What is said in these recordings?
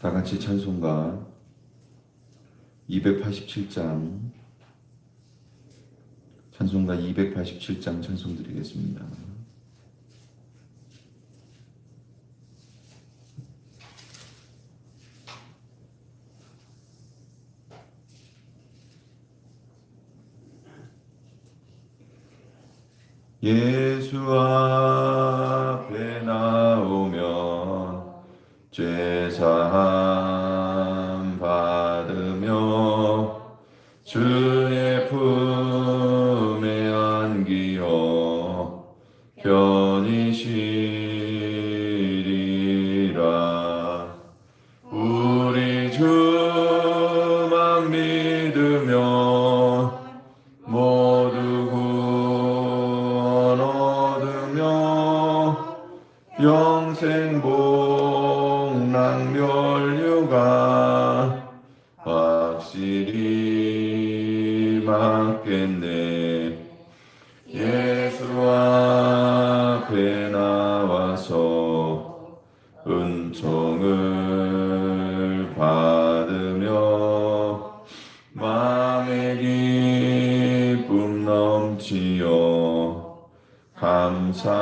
다 같이 찬송가 287장 찬송가 287장 찬송 드리겠습니다. 예수 앞에 나오면 죄사함 받으며 주의 품에 안기어 편히 쉬리라. 우리 주만 믿으면 모두 구원 얻으며 영생 복락 면류가 확실히 맞겠네. 예수 앞에 나와서 은총을 받으며 마음의 기쁨 넘치어 감사하리라.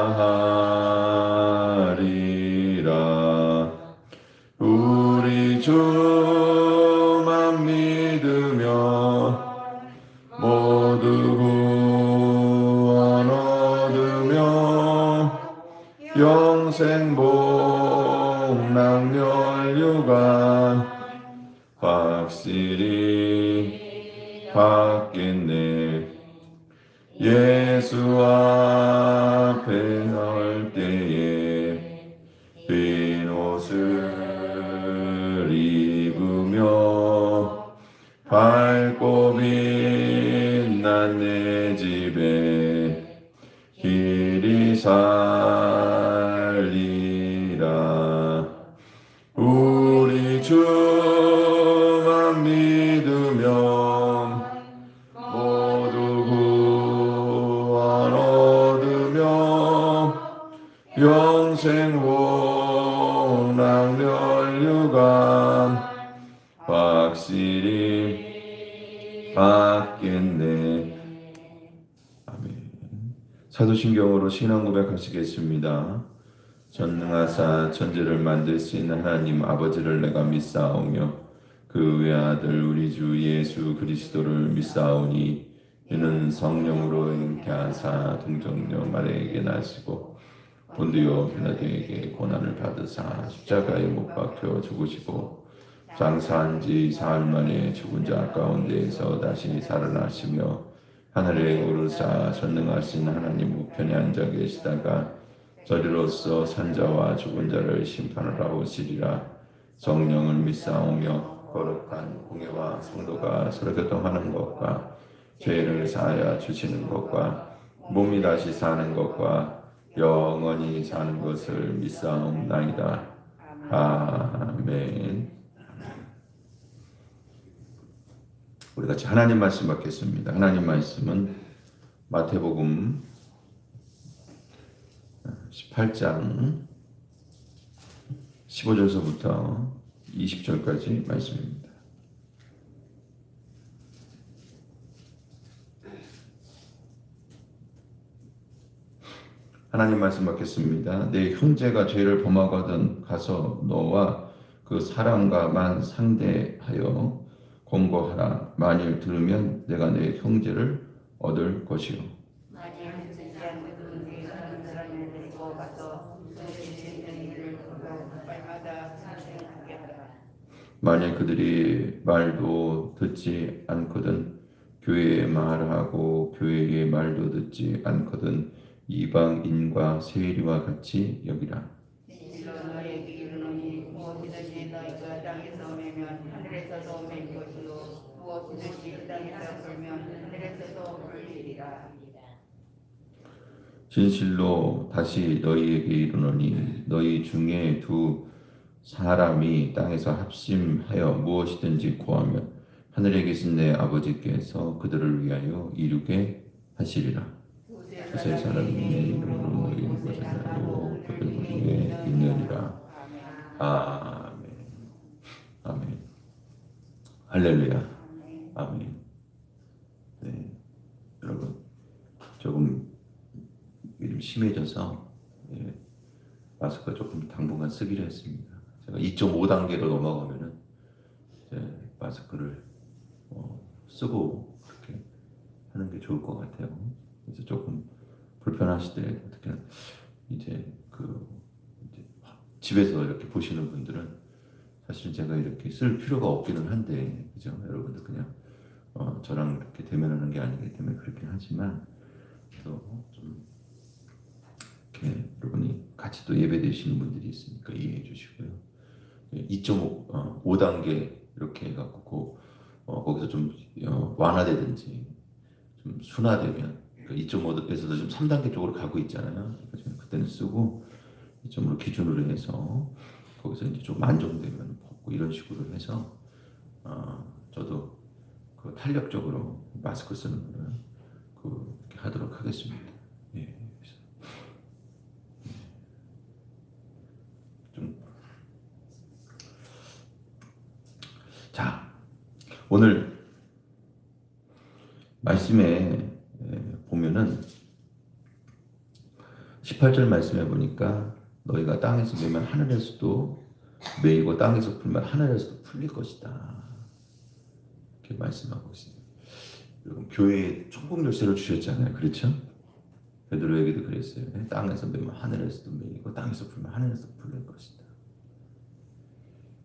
우리 주만 믿으며 모두 구원 얻으며 영생 복락 면류가 확실히 받겠네. 예수 앞에 설 때에 빈 옷을 입으며 밝고 빛난 내 집에 길이 살리라. 우리 주만 믿으면 모두 구원 얻으며 영생 복락 면류가 확실히 받겠네. 아멘. 사도신경으로 신앙 고백하시겠습니다. 전능하사 천지를 만들 수 있는 하나님 아버지를 내가 믿사오며 그 외아들 우리 주 예수 그리스도를 믿사오니 이는 성령으로 잉태하사 동정녀 마리아에게 나시고 본디오 빌라도에게 고난을 받으사 십자가에 못 박혀 죽으시고 장사한 지 사흘 만에 죽은 자 가운데에서 다시 살아나시며 하늘에 오르사 전능하신 하나님 우편에 앉아 계시다가 저리로서 산자와 죽은 자를 심판하러 오시리라. 성령을 믿사오며 거룩한 공예와 성도가 서로 교통하는 것과 죄를 사하여 주시는 것과 몸이 다시 사는 것과 영원히 사는 것을 믿사옵나이다. 아멘. 우리 같이 하나님 말씀 받겠습니다. 하나님 말씀은 마태복음 18장 15절서부터 20절까지 말씀입니다. 하나님 말씀 받겠습니다. 내 형제가 죄를 범하거든 가서 너와 그 사람과만 상대하여 공고하라. 만일 들으면 내가 내 형제를 얻을 것이요. 만일 그들이 말도 듣지 않거든 교회의 말하고 교회의 말도 듣지 않거든 이방인과 세리와 같이 여기라. 진실로 너희에게 이르노니 무엇이든지 너희가 땅에서 매면 하늘에서도 맬 것이요 무엇이든지 땅에서 풀면 하늘에서도 풀리리라. 진실로 다시 너희에게 이르노니 너희 중에 두 사람이 땅에서 합심하여 무엇이든지 구하면 하늘에 계신 내 아버지께서 그들을 위하여 이루게 하시리라. 두세 사람이 내 이름으로 모인 곳에 살고 그들 중에 있느니라. 아멘. 할렐루야. 아멘. 네, 여러분 조금 요즘 심해져서 마스크 조금 당분간 쓰기로 했습니다. 제가 2.5단계로 넘어가면은 이제 마스크를 쓰고 그렇게 하는 게 좋을 것 같아요. 그래서 조금 불편하시더라도 어떻게 이제 이제 집에서 이렇게 보시는 분들은 사실 제가 이렇게 쓸 필요가 없기는 한데, 그죠? 여러분들 그냥 저랑 이렇게 대면하는 게 아니기 때문에 그렇긴 하지만 또 좀 이렇게 여러분이 같이 또 예배 드시는 분들이 있으니까 이해해 주시고요. 2.5단계 이렇게 해갖고 거기서 좀 완화되든지 좀 순화되면, 그러니까 2.5에서도 지금 3단계 쪽으로 가고 있잖아요. 그래서 그때는 쓰고 2.5로 기준으로 해서 거기서 이제 좀 안정되면 벗고 이런 식으로 해서 저도 그 탄력적으로 마스크 쓰는 거를 그렇게 하도록 하겠습니다. 예. 그래서 좀 자, 오늘 말씀에 보면은 18절 말씀에 보니까 너희가 땅에서 매면 하늘에서도 매이고 땅에서 풀면 하늘에서도 풀릴 것이다. 이렇게 말씀하고 있습니다. 여러분 교회에 천국 열쇠를 주셨잖아요. 그렇죠? 베드로에게도 그랬어요. 땅에서 매면 하늘에서도 매이고 땅에서 풀면 하늘에서도 풀릴 것이다.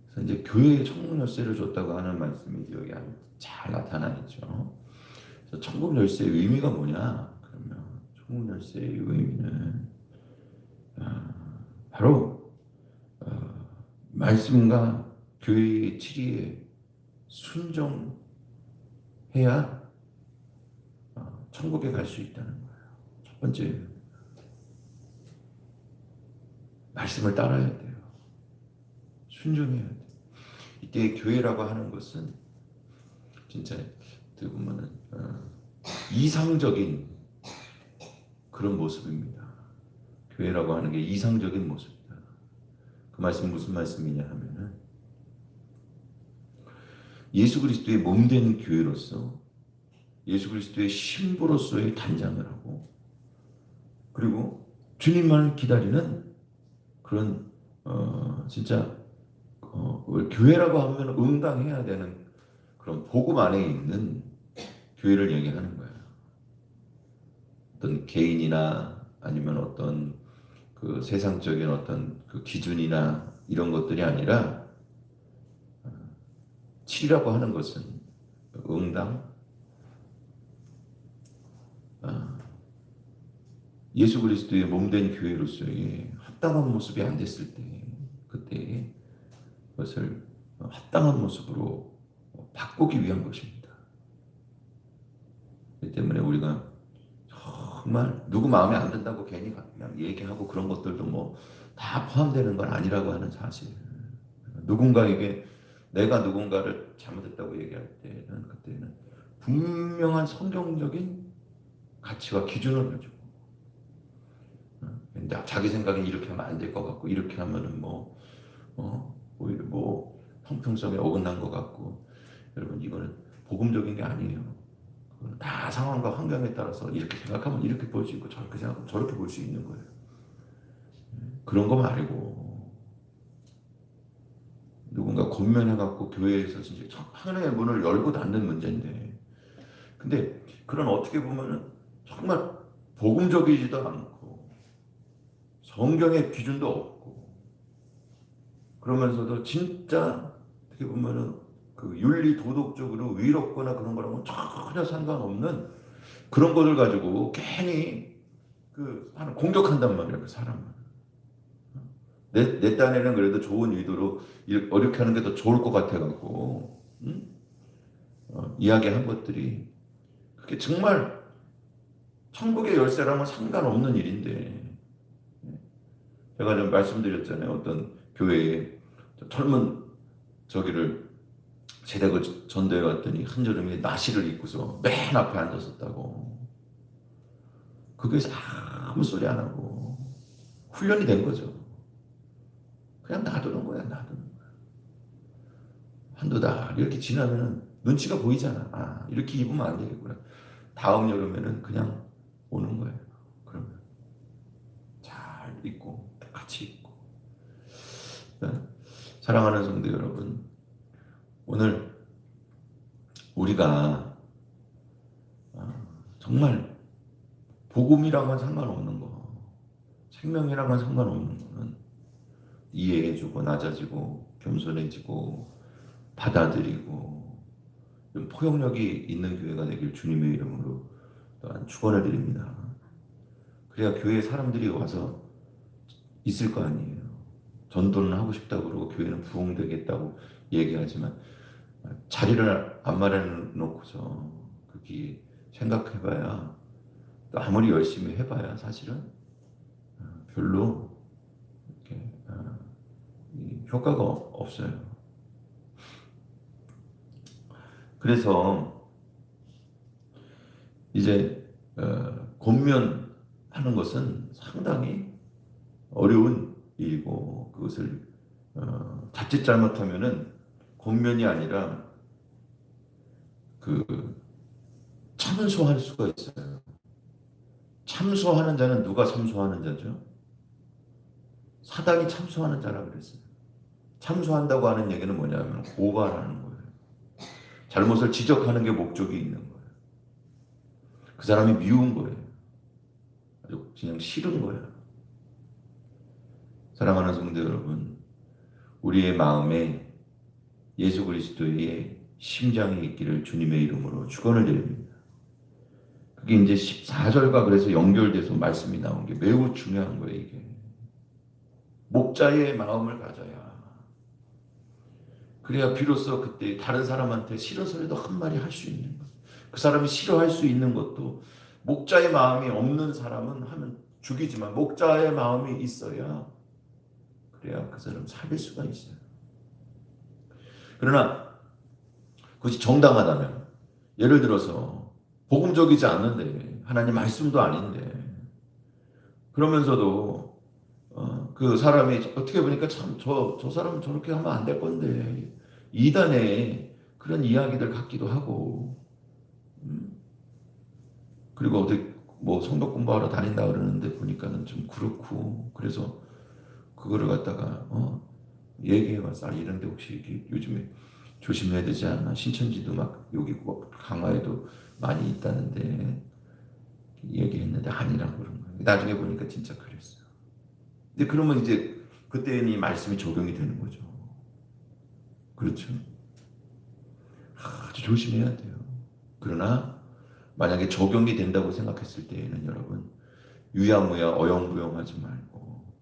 그래서 이제 교회에 천국 열쇠를 줬다고 하는 말씀이 여기 잘 나타나 있죠. 그래서 천국 열쇠의 의미가 뭐냐? 그러면 천국 열쇠의 의미는 바로 말씀과 교회의 진리에 순종해야 천국에 갈 수 있다는 거예요. 첫 번째, 말씀을 따라야 돼요. 순종해야 돼요. 이때 교회라고 하는 것은 진짜 어떻게 보면은 이상적인 그런 모습입니다. 교회라고 하는 게 이상적인 모습이다. 그 말씀은 무슨 말씀이냐 하면은 예수 그리스도의 몸된 교회로서 예수 그리스도의 신부로서의 단장을 하고, 그리고 주님만을 기다리는 그런 진짜 교회라고 하면 응당해야 되는 그런 복음 안에 있는 교회를 얘기하는 거예요. 어떤 개인이나 아니면 어떤 그 세상적인 어떤 그 기준이나 이런 것들이 아니라, 치라고 하는 것은 응당, 예수 그리스도의 몸된 교회로서의 합당한 모습이 안 됐을 때, 그때 그것을 합당한 모습으로 바꾸기 위한 것입니다. 그렇기 때문에 우리가 정말 누구 마음에 안 든다고 괜히 그냥 얘기하고 그런 것들도 뭐 다 포함되는 건 아니라고 하는 사실. 누군가에게 내가 누군가를 잘못했다고 얘기할 때는 그때는 분명한 성경적인 가치와 기준을 가지고, 자기 생각엔 이렇게 하면 안 될 것 같고 이렇게 하면은 오히려 형평성에 어긋난 것 같고, 여러분 이거는 복음적인 게 아니에요. 다 상황과 환경에 따라서 이렇게 생각하면 이렇게 볼 수 있고 저렇게 생각하면 저렇게 볼 수 있는 거예요. 그런 거 말고 누군가 권면해갖고 교회에서 진짜 하나님의 문을 열고 닫는 문제인데, 근데 그런 어떻게 보면은 정말 복음적이지도 않고 성경의 기준도 없고 그러면서도 진짜 어떻게 보면은 그 윤리 도덕적으로 위롭거나 그런 거랑은 전혀 상관없는 그런 것을 가지고 괜히 공격한단 말이야, 그 사람을. 내 딴에는 그래도 좋은 의도로 어렵게 하는 게 더 좋을 것 같아갖고, 응? 이야기한 것들이 그게 정말 천국의 열쇠랑은 상관없는 일인데, 제가 좀 말씀드렸잖아요. 어떤 교회에 젊은 저기를 제대로 전도해 왔더니 한여름에 나시를 입고서 맨 앞에 앉았었다고. 그게 아무 소리 안 하고 훈련이 된 거죠. 그냥 놔두는 거야, 놔두는 거야. 한두 달 이렇게 지나면은 눈치가 보이잖아. 아, 이렇게 입으면 안 되겠구나. 다음 여름에는 그냥 오는 거예요. 그러면 잘 입고 같이 입고. 사랑하는 성도 여러분, 오늘 우리가 정말 복음이랑은 상관없는 거, 생명이랑은 상관없는 거는 이해해주고 낮아지고 겸손해지고 받아들이고 좀 포용력이 있는 교회가 되길 주님의 이름으로 또한 축원을 드립니다. 그래야 교회에 사람들이 와서 있을 거 아니에요. 전도는 하고 싶다고 그러고 교회는 부흥되겠다고 얘기하지만 자리를 안 마련해놓고서 그렇게 생각해봐야 또 아무리 열심히 해봐야 사실은 별로 이렇게 효과가 없어요. 그래서 이제 권면하는 것은 상당히 어려운 일이고 그것을 자칫 잘못하면은 권면이 아니라 그 참소할 수가 있어요. 참소하는 자는 누가 참소하는 자죠? 사단이 참소하는 자라 그랬어요. 참소한다고 하는 얘기는 뭐냐면 고발하는 거예요. 잘못을 지적하는 게 목적이 있는 거예요. 그 사람이 미운 거예요. 아주 그냥 싫은 거예요. 사랑하는 성도 여러분, 우리의 마음에 예수 그리스도의 심장이 있기를 주님의 이름으로 축원을 드립니다. 그게 이제 14절과 그래서 연결돼서 말씀이 나온 게 매우 중요한 거예요. 이게 목자의 마음을 가져야 그래야 비로소 그때 다른 사람한테 싫어서라도 한마디 할 수 있는 것. 그 사람이 싫어할 수 있는 것도 목자의 마음이 없는 사람은 하면 죽이지만 목자의 마음이 있어야 그래야 그 사람 살릴 수가 있어요. 그러나 그것이 정당하다면 예를 들어서 복음적이지 않는데 하나님 말씀도 아닌데 그러면서도 그 사람이 어떻게 보니까 참 저 사람은 저렇게 하면 안 될 건데 이단의 그런 이야기들 같기도 하고 그리고 어디 뭐 성경 공부하러 다닌다 그러는데 보니까는 좀 그렇고 그래서 그거를 갖다가 얘기해봤어. 아, 이런데 혹시 요즘에 조심해야 되지 않나? 신천지도 막 여기 강화에도 많이 있다는데 얘기했는데 아니라고 그런 거예요. 나중에 보니까 진짜 그랬어요. 근데 그러면 이제 그때는 이 말씀이 적용이 되는 거죠. 그렇죠? 아주 조심해야 돼요. 그러나 만약에 적용이 된다고 생각했을 때에는 여러분 유야무야 어영부영하지 말고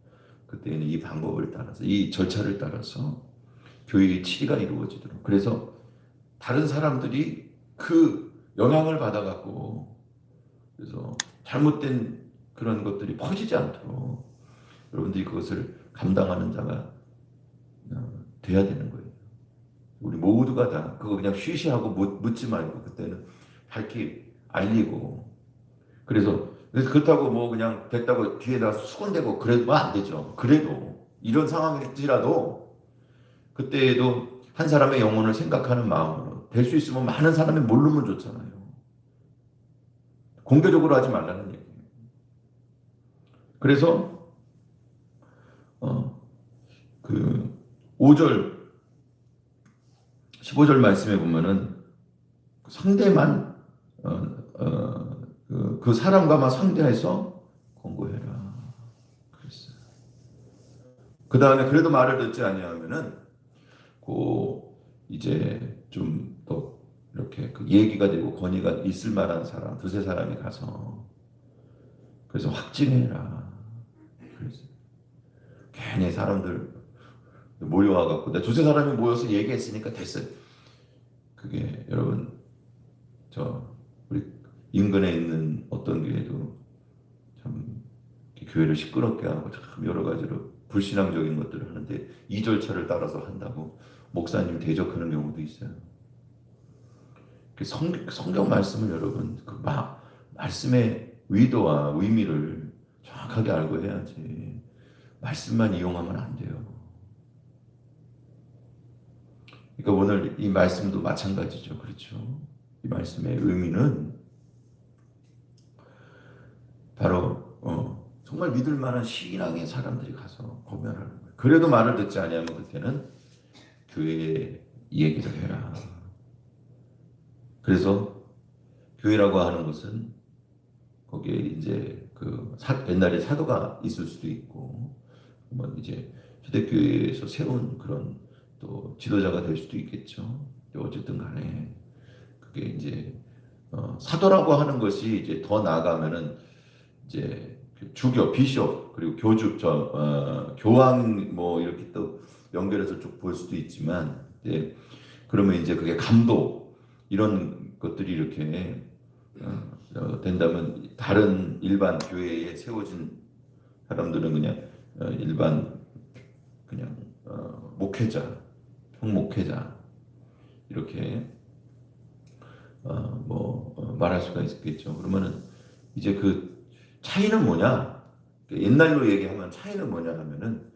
그때는 이 방법을 따라서 이 절차를 따라서 교육의 치리가 이루어지도록 그래서 다른 사람들이 그 영향을 받아갖고 그래서 잘못된 그런 것들이 퍼지지 않도록 여러분들이 그것을 감당하는 자가 돼야 되는 거예요. 우리 모두가 다 그거 그냥 쉬쉬하고 묻지 말고 그때는 밝히 알리고 그래서 그렇다고 뭐 그냥 됐다고 뒤에다 수군대고 그래도 안 되죠. 그래도 이런 상황일지라도 그때에도 한 사람의 영혼을 생각하는 마음으로 될 수 있으면 많은 사람이 모르면 좋잖아요. 공개적으로 하지 말라는 얘기예요. 그래서 그 5절 15절 말씀에 보면은 상대만 그 사람과만 상대해서 권고해라 그랬어요. 그 다음에 그래도 말을 듣지 아니하면은 이제 좀 더 이렇게 그 얘기가 되고 권위가 있을 만한 사람 두세 사람이 가서 그래서 확증해라 그랬어요. 괜히 사람들 모여와갖고 내 두세 사람이 모여서 얘기했으니까 됐어요. 그게 여러분 우리 인근에 있는 어떤 교회도 참 교회를 시끄럽게 하고 참 여러 가지로 불신앙적인 것들을 하는데 이 절차를 따라서 한다고 목사님 대적하는 경우도 있어요. 성경 말씀을 여러분 그 말씀의 의도와 의미를 정확하게 알고 해야지 말씀만 이용하면 안 돼요. 그러니까 오늘 이 말씀도 마찬가지죠. 그렇죠? 이 말씀의 의미는 바로 정말 믿을 만한 신앙의 사람들이 가서 고면하는 거예요. 그래도 말을 듣지 아니하면 그때는 교회에 얘기를 해라. 그래서 교회라고 하는 것은 거기에 이제 옛날에 사도가 있을 수도 있고, 뭐 이제 초대교회에서 세운 그런 또 지도자가 될 수도 있겠죠. 어쨌든 간에 그게 이제 사도라고 하는 것이 이제 더 나아가면은 이제 주교, 비숍 그리고 교주, 교황 뭐 이렇게 또 연결해서 쭉 볼 수도 있지만, 이제 그러면 이제 그게 감독 이런 것들이 이렇게 된다면 다른 일반 교회에 세워진 사람들은 그냥 일반 그냥 목회자, 형목회자 이렇게 말할 수가 있겠죠. 그러면은 이제 그 차이는 뭐냐? 옛날로 얘기하면 차이는 뭐냐 하면은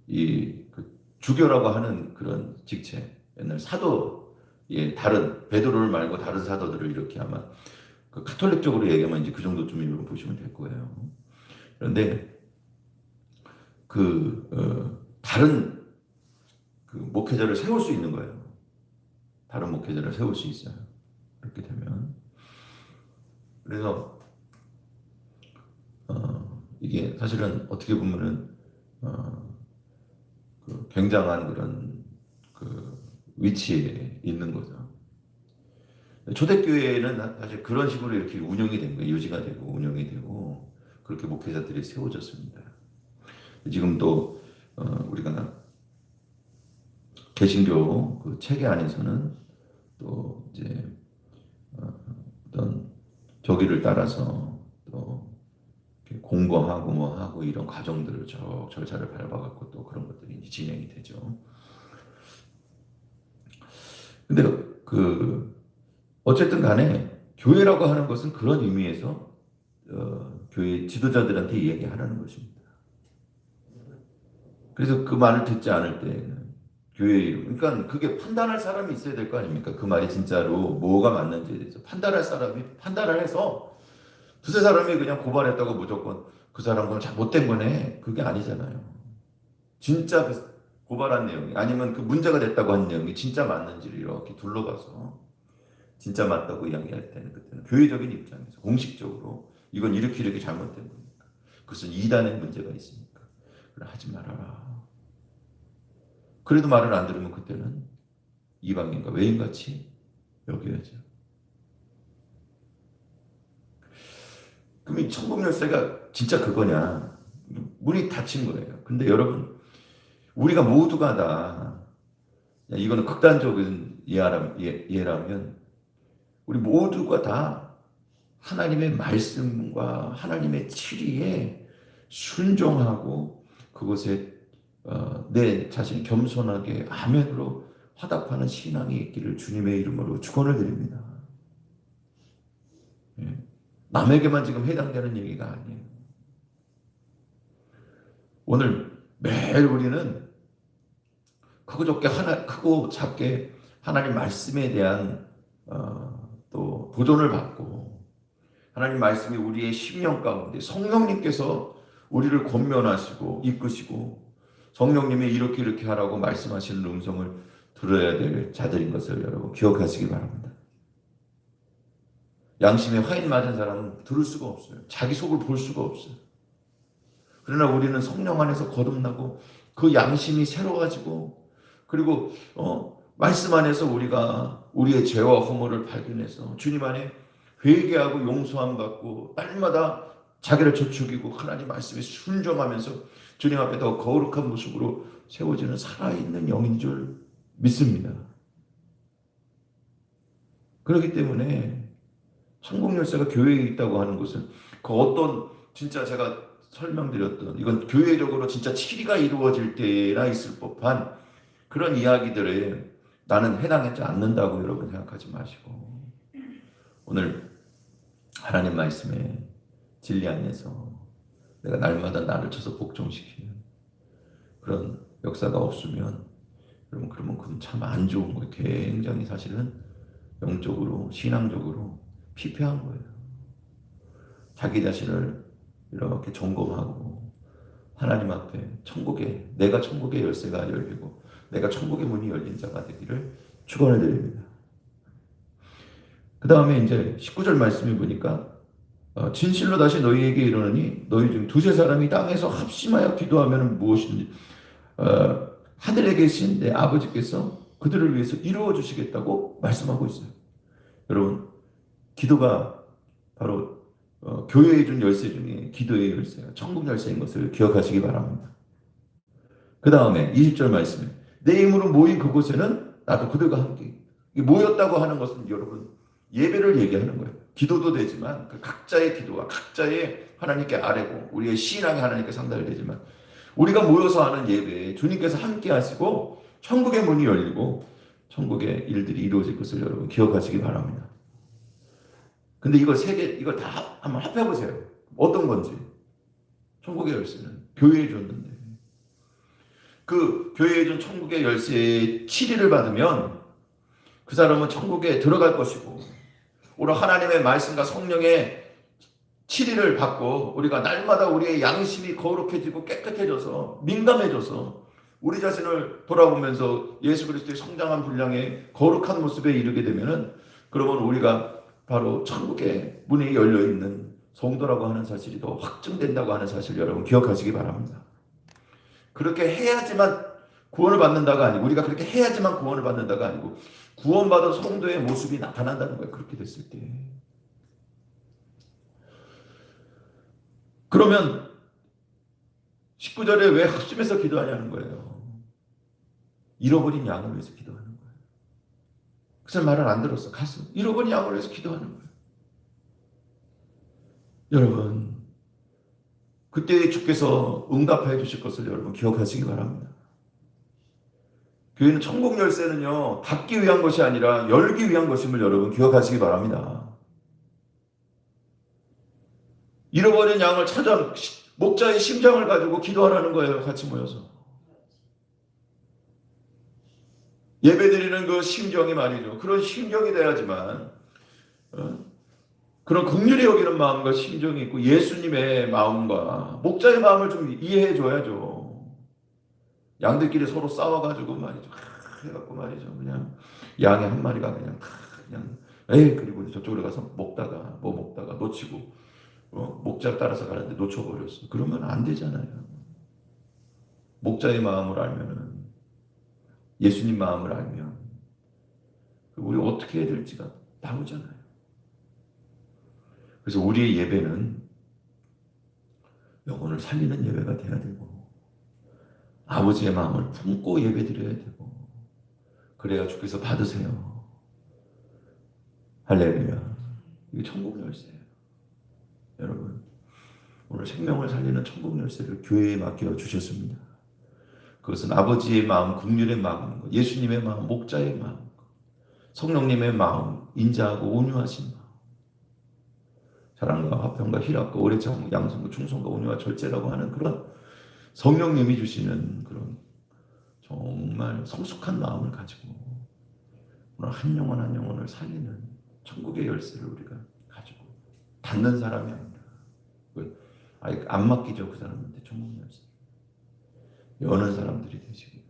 그 주교라고 하는 그런 직책, 옛날 사도의 다른 베드로를 말고 다른 사도들을 이렇게 아마 그 카톨릭적으로 얘기하면 이제 그 정도쯤으로 보시면 될 거예요. 그런데 다른 그 목회자를 세울 수 있는 거예요. 다른 목회자를 세울 수 있어요. 그렇게 되면. 그래서 이게 사실은 어떻게 보면은 굉장한 그런 위치에 있는 거죠. 초대교회는 사실 그런 식으로 이렇게 운영이 된 거예요. 유지가 되고 운영이 되고 그렇게 목회자들이 세워졌습니다. 지금 또 우리가 개신교 그 체계 안에서는 또 이제 어떤 교기를 따라서 또 공부하고 뭐 하고 이런 과정들을 쭉 절차를 밟아갖고 또 그런 것들이 이제 진행이 되죠. 근데 어쨌든 간에 교회라고 하는 것은 그런 의미에서 교회 지도자들한테 이야기하라는 것입니다. 그래서 그 말을 듣지 않을 때는 교회 이름, 그러니까 그게 판단할 사람이 있어야 될 거 아닙니까? 그 말이 진짜로 뭐가 맞는지에 대해서 판단할 사람이 판단을 해서 두세 사람이 그냥 고발했다고 무조건 그 사람 그건 잘못된 거네. 그게 아니잖아요. 진짜 그 고발한 내용이 아니면 그 문제가 됐다고 한 내용이 진짜 맞는지를 이렇게 둘러봐서 진짜 맞다고 이야기할 때는 그때는 교회적인 입장에서 공식적으로 이건 이렇게 잘못된 겁니까? 그것은 이단의 문제가 있으니까 그래 하지 말아라. 그래도 말을 안 들으면 그때는 이방인과 외인같이 여겨야죠. 그럼 이 천국 열쇠가 진짜 그거냐? 문이 닫힌 거예요. 근데 여러분, 우리가 모두가 다 이거는 극단적인 예라면 우리 모두가 다 하나님의 말씀과 하나님의 치리에 순종하고 그것에 내 자신이 겸손하게 아멘으로 화답하는 신앙이 있기를 주님의 이름으로 축원을 드립니다. 예. 남에게만 지금 해당되는 얘기가 아니에요. 오늘 매일 우리는 크고 작게 하나님 말씀에 대한 또 도전을 받고 하나님 말씀이 우리의 심령 가운데 성령님께서 우리를 권면하시고 이끄시고 성령님이 이렇게 하라고 말씀하시는 음성을 들어야 될 자들인 것을 여러분 기억하시기 바랍니다. 양심에 화인 맞은 사람은 들을 수가 없어요. 자기 속을 볼 수가 없어요. 그러나 우리는 성령 안에서 거듭나고 그 양심이 새로워지고 그리고 말씀 안에서 우리가 우리의 죄와 허물을 발견해서 주님 안에 회개하고 용서함 받고 날마다 자기를 저축이고 하나님 말씀에 순종하면서 주님 앞에 더 거룩한 모습으로 세워지는 살아있는 영인 줄 믿습니다. 그렇기 때문에 천국 열쇠가 교회에 있다고 하는 것은 그 어떤 진짜 제가 설명드렸던 이건 교회적으로 진짜 치리가 이루어질 때나 있을 법한 그런 이야기들에 나는 해당하지 않는다고 여러분 생각하지 마시고 오늘 하나님 말씀에 진리 안에서 내가 날마다 나를 쳐서 복종시키는 그런 역사가 없으면 여러분 그러면 그건 참 안 좋은 거예요. 굉장히 사실은 영적으로 신앙적으로 피폐한 거예요. 자기 자신을 이렇게 점검하고 하나님 앞에 내가 천국의 열쇠가 열리고 내가 천국의 문이 열린 자가 되기를 축원을 드립니다. 그 다음에 이제 19절 말씀을 보니까 진실로 다시 너희에게 이르노니 너희 중 두세 사람이 땅에서 합심하여 기도하면 무엇이든지 하늘에 계신 내 아버지께서 그들을 위해서 이루어 주시겠다고 말씀하고 있어요. 여러분 기도가 바로 교회에 준 열쇠 중에 기도의 열쇠가 천국 열쇠인 것을 기억하시기 바랍니다. 그 다음에 20절 말씀에 내 이름으로 모인 그곳에는 나도 그들과 함께. 모였다고 하는 것은 여러분 예배를 얘기하는 거예요. 기도도 되지만 그 각자의 기도와 각자의 하나님께 아뢰고 우리의 신앙이 하나님께 상달되지만 우리가 모여서 하는 예배에 주님께서 함께 하시고 천국의 문이 열리고 천국의 일들이 이루어질 것을 여러분 기억하시기 바랍니다. 근데 이걸 이걸 다 한번 합해보세요. 어떤 건지. 천국의 열쇠는 교회에 줬는데 그 교회에 준 천국의 열쇠의 7일을 받으면 그 사람은 천국에 들어갈 것이고 오늘 하나님의 말씀과 성령의 7일을 받고 우리가 날마다 우리의 양심이 거룩해지고 깨끗해져서 민감해져서 우리 자신을 돌아보면서 예수 그리스도의 성장한 분량의 거룩한 모습에 이르게 되면은 그러면 우리가 바로 천국의 문이 열려있는 성도라고 하는 사실이 더 확증된다고 하는 사실을 여러분 기억하시기 바랍니다. 그렇게 해야지만 구원을 받는다가 아니고 우리가 그렇게 해야지만 구원을 받는다가 아니고 구원받은 성도의 모습이 나타난다는 거예요. 그렇게 됐을 때. 그러면 19절에 왜 합심해서 기도하냐는 거예요. 잃어버린 양을 위해서 기도하는 거예요. 그 사람 말을 안 들었어. 가서 잃어버린 양을 위해서 기도하는 거예요. 여러분 그때 주께서 응답해 주실 것을 여러분 기억하시기 바랍니다. 교회는 천국 열쇠는요 닫기 위한 것이 아니라 열기 위한 것임을 여러분 기억하시기 바랍니다. 잃어버린 양을 찾아 목자의 심장을 가지고 기도하라는 거예요. 같이 모여서 예배드리는 그 심정이 말이죠. 그런 심정이 돼야지만 그런 긍휼히 여기는 마음과 심정이 있고 예수님의 마음과 목자의 마음을 좀 이해해 줘야죠. 양들끼리 서로 싸워가지고 말이죠. 해갖고 말이죠. 그냥 양의 한 마리가 그냥 그리고 저쪽으로 가서 먹다가 놓치고 목자 따라서 가는데 놓쳐버렸어. 그러면 안 되잖아요. 목자의 마음을 알면은 예수님 마음을 알면 우리 어떻게 해야 될지가 나오잖아요. 그래서 우리의 예배는 영혼을 살리는 예배가 돼야 되고 아버지의 마음을 품고 예배드려야 되고 그래야 주께서 받으세요. 할렐루야. 이게 천국 열쇠예요. 여러분 오늘 생명을 살리는 천국 열쇠를 교회에 맡겨 주셨습니다. 그것은 아버지의 마음, 긍휼의 마음, 예수님의 마음, 목자의 마음, 성령님의 마음, 인자하고 온유하신 마음, 사랑과 화평과 희락과 오래 참고 양성과 충성과 온유와 절제라고 하는 그런 성령님이 주시는 그런 정말 성숙한 마음을 가지고 오늘 한 영혼 한 영혼을 살리는 천국의 열쇠를 우리가 가지고 닫는 사람이 아니라 아예 안 맡기죠. 그 사람한테 천국 열쇠 여는 사람들이 되시기를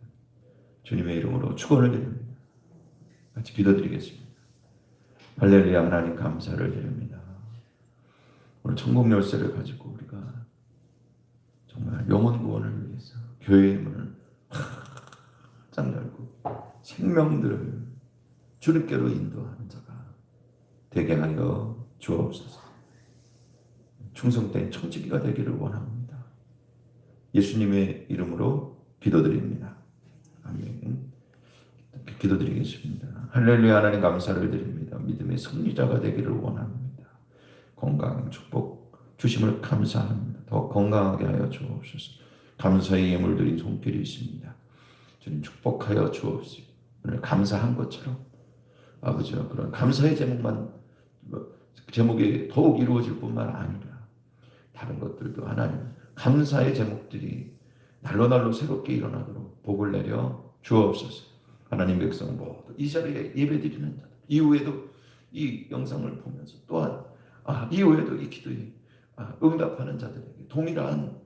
주님의 이름으로 축원을 드립니다. 같이 기도드리겠습니다. 할렐루야. 하나님 감사를 드립니다. 오늘 천국 열쇠를 가지고 우리가 정말 영혼 구원을 위해서 교회의 문을 활짝 열고 생명들을 주님께로 인도하는 자가 되게 하여 주옵소서. 충성된 청지기가 되기를 원합니다. 예수님의 이름으로 기도드립니다. 아멘. 기도드리겠습니다. 할렐루야. 하나님 감사를 드립니다. 믿음의 승리자가 되기를 원합니다. 건강 축복 주심을 감사합니다. 더 건강하게 하여 주옵소서. 감사의 예물들이 손길이 있습니다. 주님 축복하여 주옵소서. 오늘 감사한 것처럼 아버지와 그런 감사의 제목이 더욱 이루어질 뿐만 아니라 다른 것들도 하나님 감사의 제목들이 날로 새롭게 일어나도록 복을 내려 주옵소서. 하나님 백성 모두 이 자리에 예배드리는 자들 이후에도 이 영상을 보면서 또한 이후에도 이 기도에 응답하는 자들에게 동일한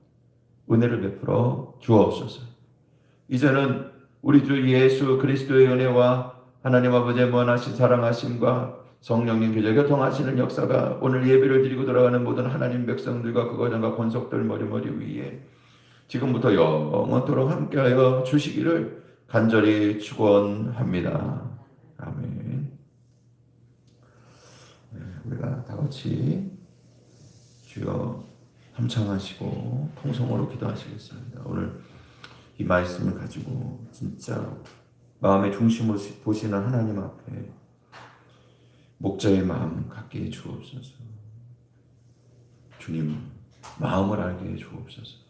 은혜를 베풀어 주옵소서. 이제는 우리 주 예수 그리스도의 은혜와 하나님 아버지의 무한하신 사랑하심과 성령님 교제 교통하시는 역사가 오늘 예배를 드리고 돌아가는 모든 하나님 백성들과 그거전과 권속들 머리머리 위에 지금부터 영원토록 함께하여 주시기를 간절히 축원합니다. 아멘. 우리가 다 같이 주여 함창하시고 통성으로 기도하시겠습니다. 오늘 이 말씀을 가지고 진짜 마음의 중심을 보시는 하나님 앞에 목자의 마음 갖게 해 주옵소서. 주님 마음을 알게 해 주옵소서.